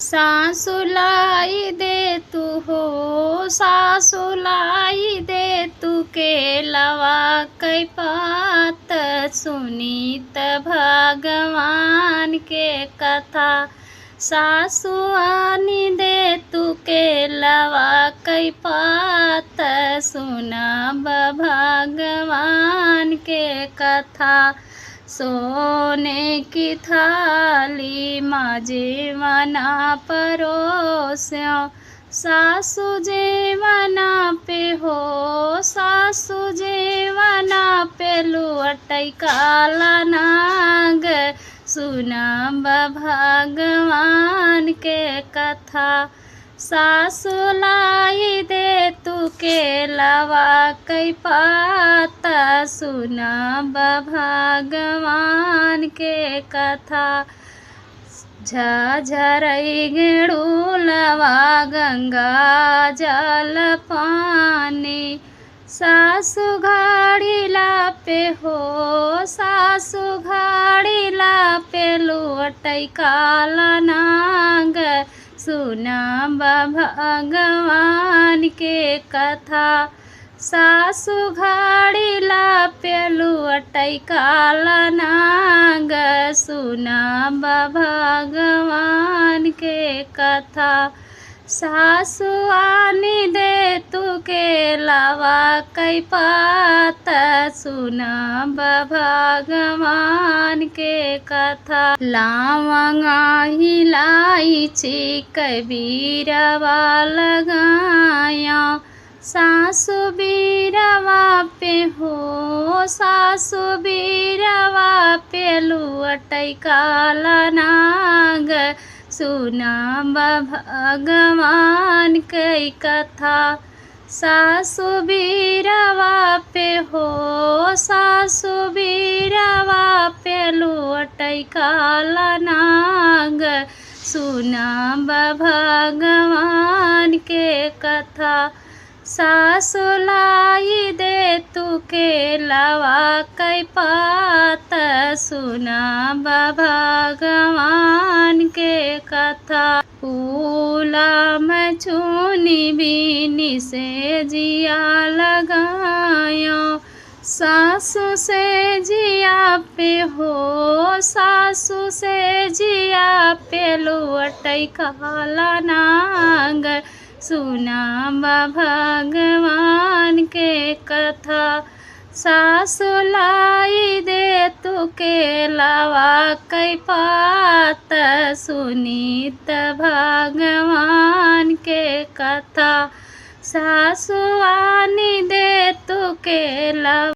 सासु लाई दे तू हो, सासु लाई दे तू के लवा कई पात सुनीत भगवान के कथा। सासु आनी दे तू के लवा कई पात सुनब भगवान के कथा। सोने की थाली माजे मना परोस्यो, सासु जेवना पे हो, सासु जेवना पे लुअटई काला नाग सुनब भगवान के कथा। सासु लाई दे तू के लवा कई पात सुनब भगवान के कथा। झरई गेड़ूलवा गंगा जल पानी, सासु घाड़ीला पे हो, सासु घाड़ीला पे लुअटई काला नाग सुनब भगवान के कथा। सासु घाड़ीला पे लुअटई काला नाग सुनब भगवान के कथा। सासु आनी दे तू के लवा कई पात सुनब भगवान के कथा। लावंगा इलायची कबीरवा लगाया, सासु बीरवा पे हो, सासु बीरवा पे लुअटई काला नाग सुनब भगवान की कथा। सासु बीरवा पे हो, सासु बीरवा पे लुअटई काला नाग सुनब भगवान के कथा। सासु लाई दे तू के लवा कई पात सुनब भगवान के कथा। फूला में चुनी बीनी से जिया लगायो, सासु से जिया पे हो, सासु से जिया पे लुअटई काला नाग सुनब भगवान के कथा। सासु लाई दे तू के लवा कई पात सुनीत भगवान के कथा। सासु आनी दे तू के लवा